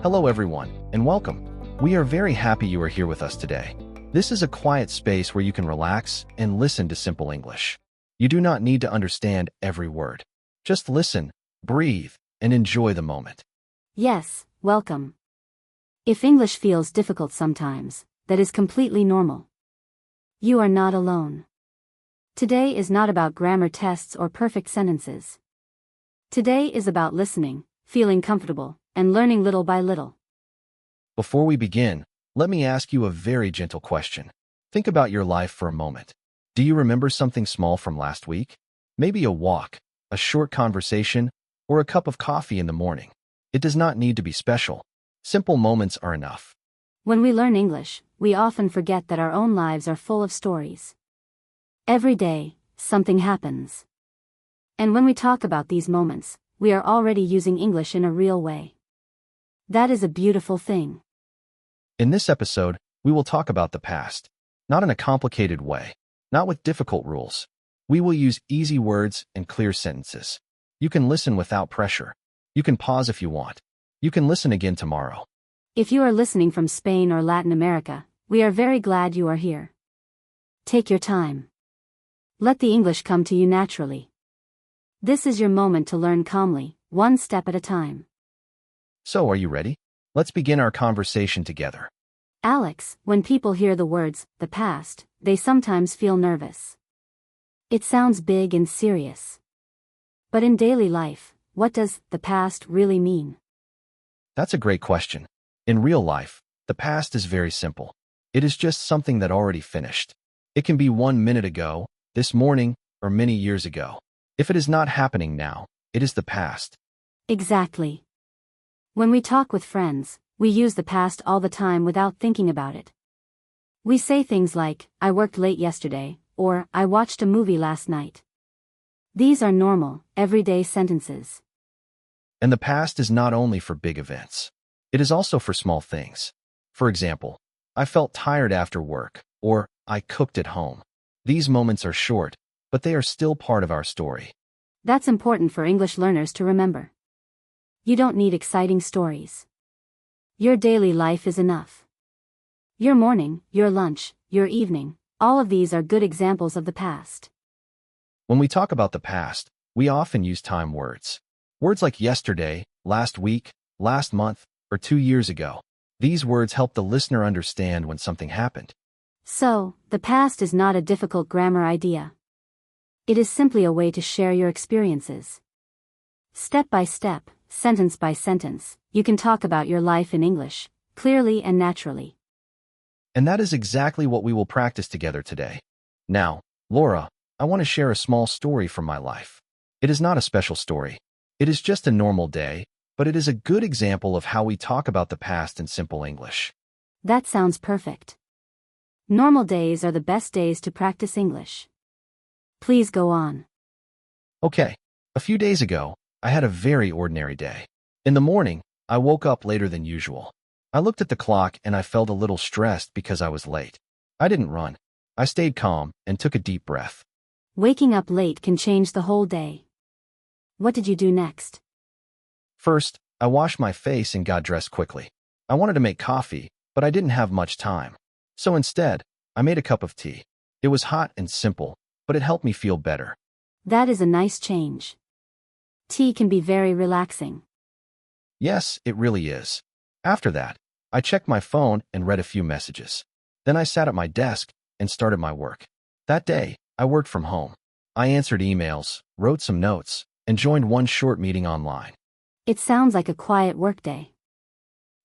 Hello everyone, and welcome. We are very happy you are here with us today. This is a quiet space where you can relax and listen to simple English. You do not need to understand every word. Just listen, breathe, and enjoy the moment. Yes, welcome. If English feels difficult sometimes, that is completely normal. You are not alone. Today is not about grammar tests or perfect sentences. Today is about listening, feeling comfortable, and learning little by little. Before we begin, let me ask you a very gentle question. Think about your life for a moment. Do you remember something small from last week? Maybe a walk, a short conversation, or a cup of coffee in the morning. It does not need to be special. Simple moments are enough. When we learn English, we often forget that our own lives are full of stories. Every day, something happens. And when we talk about these moments, we are already using English in a real way. That is a beautiful thing. In this episode, we will talk about the past. Not in a complicated way. Not with difficult rules. We will use easy words and clear sentences. You can listen without pressure. You can pause if you want. You can listen again tomorrow. If you are listening from Spain or Latin America, we are very glad you are here. Take your time. Let the English come to you naturally. This is your moment to learn calmly, one step at a time. So, are you ready? Let's begin our conversation together. Alex, when people hear the words, the past, they sometimes feel nervous. It sounds big and serious. But in daily life, what does the past really mean? That's a great question. In real life, the past is very simple. It is just something that already finished. It can be 1 minute ago, this morning, or many years ago. If it is not happening now, it is the past. Exactly. When we talk with friends, we use the past all the time without thinking about it. We say things like, I worked late yesterday, or I watched a movie last night. These are normal, everyday sentences. And the past is not only for big events. It is also for small things. For example, I felt tired after work, or I cooked at home. These moments are short, but they are still part of our story. That's important for English learners to remember. You don't need exciting stories. Your daily life is enough. Your morning, your lunch, your evening, all of these are good examples of the past. When we talk about the past, we often use time words. Words like yesterday, last week, last month, or 2 years ago. These words help the listener understand when something happened. So, the past is not a difficult grammar idea. It is simply a way to share your experiences. Step by step, sentence by sentence, you can talk about your life in English, clearly and naturally. And that is exactly what we will practice together today. Now, Laura, I want to share a small story from my life. It is not a special story. It is just a normal day, but it is a good example of how we talk about the past in simple English. That sounds perfect. Normal days are the best days to practice English. Please go on. Okay, a few days ago, I had a very ordinary day. In the morning, I woke up later than usual. I looked at the clock and I felt a little stressed because I was late. I didn't run. I stayed calm and took a deep breath. Waking up late can change the whole day. What did you do next? First, I washed my face and got dressed quickly. I wanted to make coffee, but I didn't have much time. So instead, I made a cup of tea. It was hot and simple, but it helped me feel better. That is a nice change. Tea can be very relaxing. Yes, it really is. After that, I checked my phone and read a few messages. Then I sat at my desk and started my work. That day, I worked from home. I answered emails, wrote some notes, and joined one short meeting online. It sounds like a quiet workday.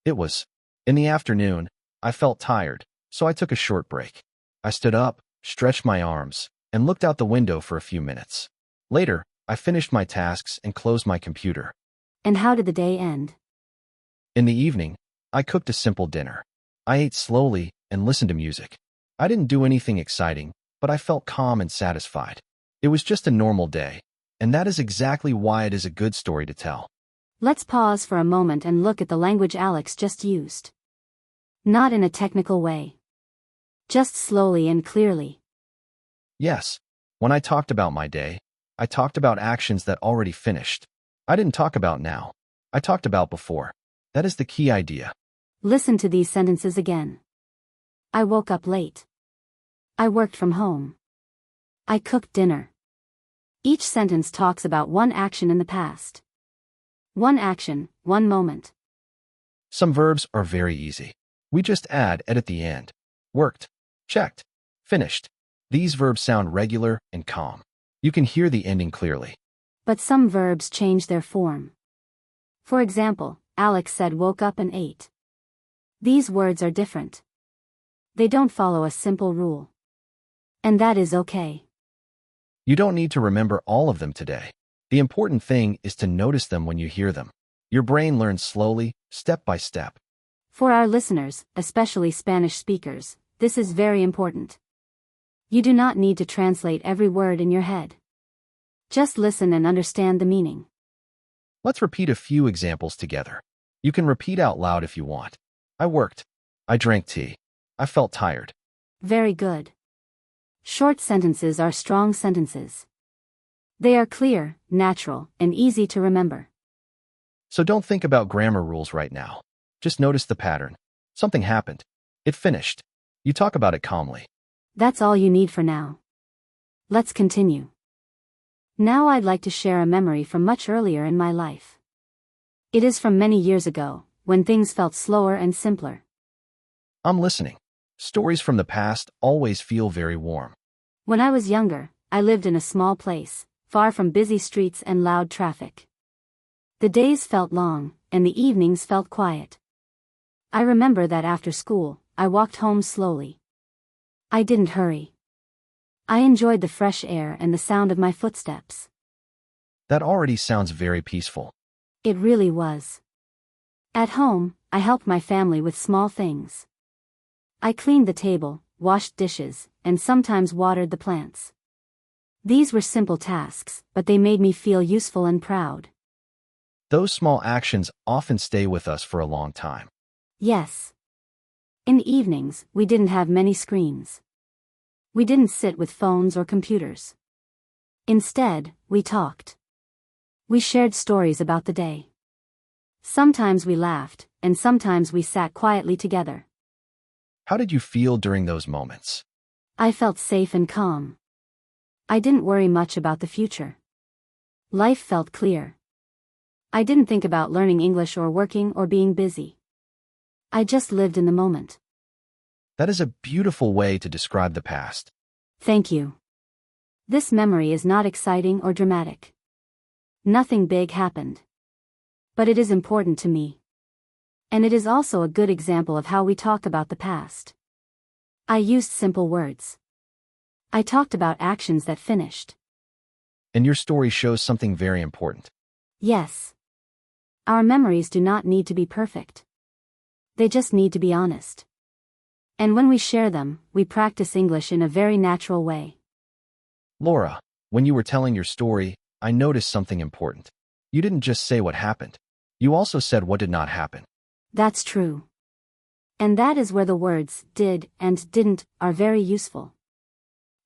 It was. In the afternoon, I felt tired, so I took a short break. I stood up, stretched my arms, and looked out the window for a few minutes. Later, I finished my tasks and closed my computer. And how did the day end? In the evening, I cooked a simple dinner. I ate slowly and listened to music. I didn't do anything exciting, but I felt calm and satisfied. It was just a normal day, and that is exactly why it is a good story to tell. Let's pause for a moment and look at the language Alex just used. Not in a technical way. Just slowly and clearly. Yes, when I talked about my day, I talked about actions that already finished. I didn't talk about now. I talked about before. That is the key idea. Listen to these sentences again. I woke up late. I worked from home. I cooked dinner. Each sentence talks about one action in the past. One action, one moment. Some verbs are very easy. We just add "ed" at the end. Worked, checked, finished. These verbs sound regular and calm. You can hear the ending clearly. But some verbs change their form. For example, Alex said woke up and ate. These words are different. They don't follow a simple rule. And that is okay. You don't need to remember all of them today. The important thing is to notice them when you hear them. Your brain learns slowly, step by step. For our listeners, especially Spanish speakers, this is very important. You do not need to translate every word in your head. Just listen and understand the meaning. Let's repeat a few examples together. You can repeat out loud if you want. I worked. I drank tea. I felt tired. Very good. Short sentences are strong sentences. They are clear, natural, and easy to remember. So don't think about grammar rules right now. Just notice the pattern. Something happened. It finished. You talk about it calmly. That's all you need for now. Let's continue. Now I'd like to share a memory from much earlier in my life. It is from many years ago, when things felt slower and simpler. I'm listening. Stories from the past always feel very warm. When I was younger, I lived in a small place, far from busy streets and loud traffic. The days felt long, and the evenings felt quiet. I remember that after school, I walked home slowly. I didn't hurry. I enjoyed the fresh air and the sound of my footsteps. That already sounds very peaceful. It really was. At home, I helped my family with small things. I cleaned the table, washed dishes, and sometimes watered the plants. These were simple tasks, but they made me feel useful and proud. Those small actions often stay with us for a long time. Yes. In the evenings, we didn't have many screens. We didn't sit with phones or computers. Instead, we talked. We shared stories about the day. Sometimes we laughed, and sometimes we sat quietly together. How did you feel during those moments? I felt safe and calm. I didn't worry much about the future. Life felt clear. I didn't think about learning English or working or being busy. I just lived in the moment. That is a beautiful way to describe the past. Thank you. This memory is not exciting or dramatic. Nothing big happened. But it is important to me. And it is also a good example of how we talk about the past. I used simple words. I talked about actions that finished. And your story shows something very important. Yes. Our memories do not need to be perfect. They just need to be honest. And when we share them, we practice English in a very natural way. Laura, when you were telling your story, I noticed something important. You didn't just say what happened. You also said what did not happen. That's true. And that is where the words did and didn't are very useful.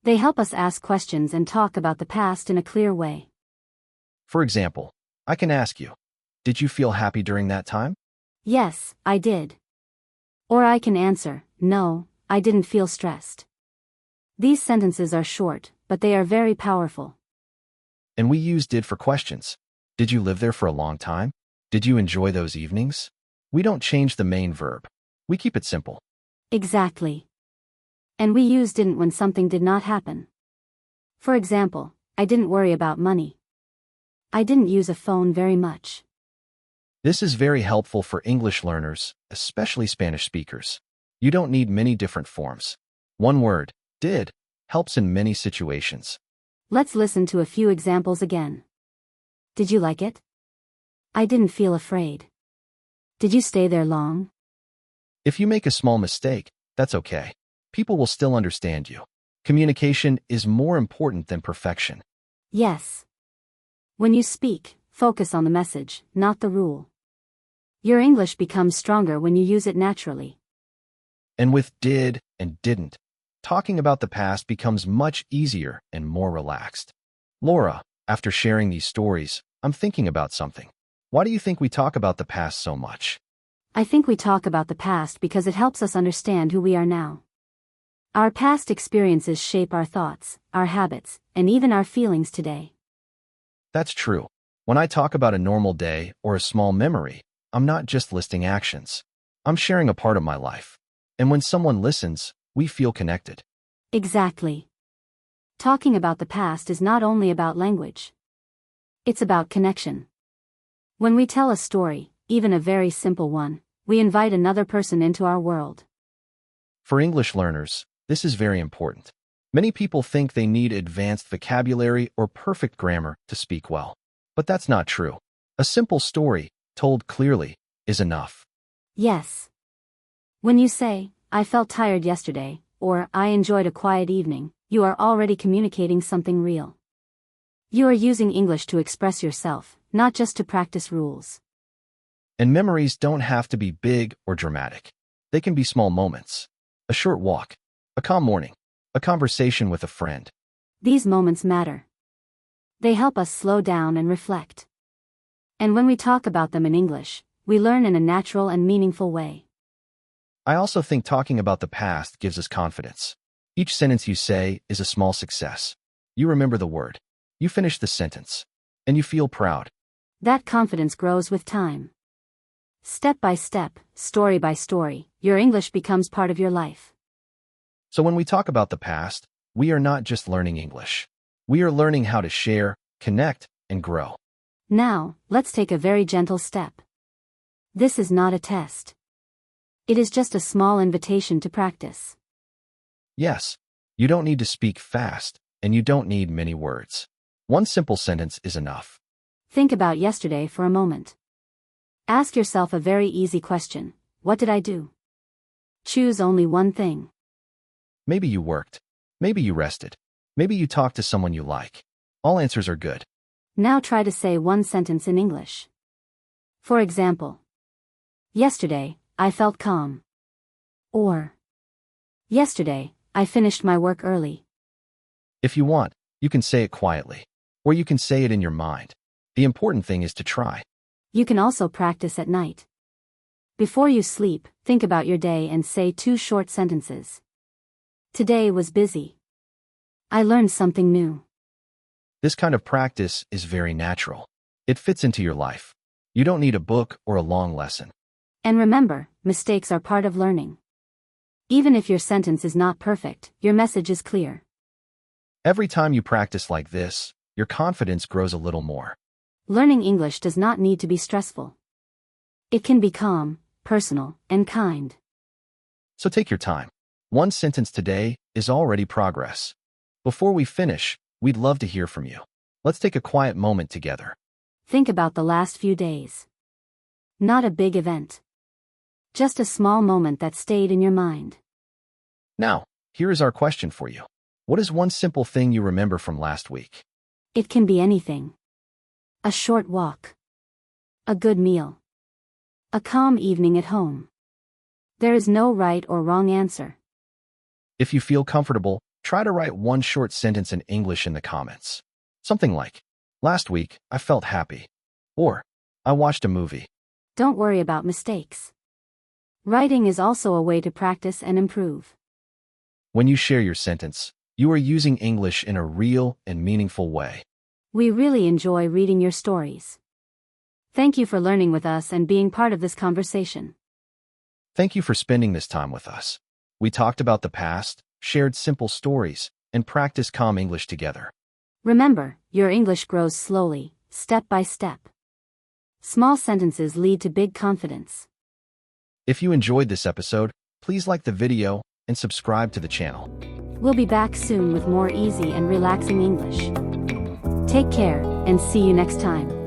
They help us ask questions and talk about the past in a clear way. For example, I can ask you, did you feel happy during that time? Yes, I did. Or I can answer, no, I didn't feel stressed. These sentences are short, but they are very powerful. And we use did for questions. Did you live there for a long time? Did you enjoy those evenings? We don't change the main verb. We keep it simple. Exactly. And we use didn't when something did not happen. For example, I didn't worry about money. I didn't use a phone very much. This is very helpful for English learners, especially Spanish speakers. You don't need many different forms. One word, did, helps in many situations. Let's listen to a few examples again. Did you like it? I didn't feel afraid. Did you stay there long? If you make a small mistake, that's okay. People will still understand you. Communication is more important than perfection. Yes. When you speak, focus on the message, not the rule. Your English becomes stronger when you use it naturally. And with did and didn't, talking about the past becomes much easier and more relaxed. Laura, after sharing these stories, I'm thinking about something. Why do you think we talk about the past so much? I think we talk about the past because it helps us understand who we are now. Our past experiences shape our thoughts, our habits, and even our feelings today. That's true. When I talk about a normal day or a small memory, I'm not just listing actions. I'm sharing a part of my life. And when someone listens, we feel connected. Exactly. Talking about the past is not only about language. It's about connection. When we tell a story, even a very simple one, we invite another person into our world. For English learners, this is very important. Many people think they need advanced vocabulary or perfect grammar to speak well. But that's not true. A simple story, told clearly, is enough. Yes. When you say, "I felt tired yesterday," or "I enjoyed a quiet evening," you are already communicating something real. You are using English to express yourself, not just to practice rules. And memories don't have to be big or dramatic. They can be small moments. A short walk, a calm morning, a conversation with a friend. These moments matter. They help us slow down and reflect. And when we talk about them in English, we learn in a natural and meaningful way. I also think talking about the past gives us confidence. Each sentence you say is a small success. You remember the word. You finish the sentence. And you feel proud. That confidence grows with time. Step by step, story by story, your English becomes part of your life. So when we talk about the past, we are not just learning English. We are learning how to share, connect, and grow. Now, let's take a very gentle step. This is not a test. It is just a small invitation to practice. Yes, you don't need to speak fast, and you don't need many words. One simple sentence is enough. Think about yesterday for a moment. Ask yourself a very easy question. What did I do? Choose only one thing. Maybe you worked. Maybe you rested. Maybe you talked to someone you like. All answers are good. Now try to say one sentence in English. For example, yesterday, I felt calm. Or, yesterday, I finished my work early. If you want, you can say it quietly, or you can say it in your mind. The important thing is to try. You can also practice at night. Before you sleep, think about your day and say 2 short sentences. Today was busy. I learned something new. This kind of practice is very natural. It fits into your life. You don't need a book or a long lesson. And remember, mistakes are part of learning. Even if your sentence is not perfect, your message is clear. Every time you practice like this, your confidence grows a little more. Learning English does not need to be stressful. It can be calm, personal, and kind. So take your time. One sentence today is already progress. Before we finish, we'd love to hear from you. Let's take a quiet moment together. Think about the last few days. Not a big event. Just a small moment that stayed in your mind. Now, here is our question for you. What is one simple thing you remember from last week? It can be anything. A short walk. A good meal. A calm evening at home. There is no right or wrong answer. If you feel comfortable, try to write one short sentence in English in the comments. Something like, "Last week, I felt happy." Or, "I watched a movie." Don't worry about mistakes. Writing is also a way to practice and improve. When you share your sentence, you are using English in a real and meaningful way. We really enjoy reading your stories. Thank you for learning with us and being part of this conversation. Thank you for spending this time with us. We talked about the past, shared simple stories, and practiced calm English together. Remember, your English grows slowly, step by step. Small sentences lead to big confidence. If you enjoyed this episode, please like the video and subscribe to the channel. We'll be back soon with more easy and relaxing English. Take care, and see you next time.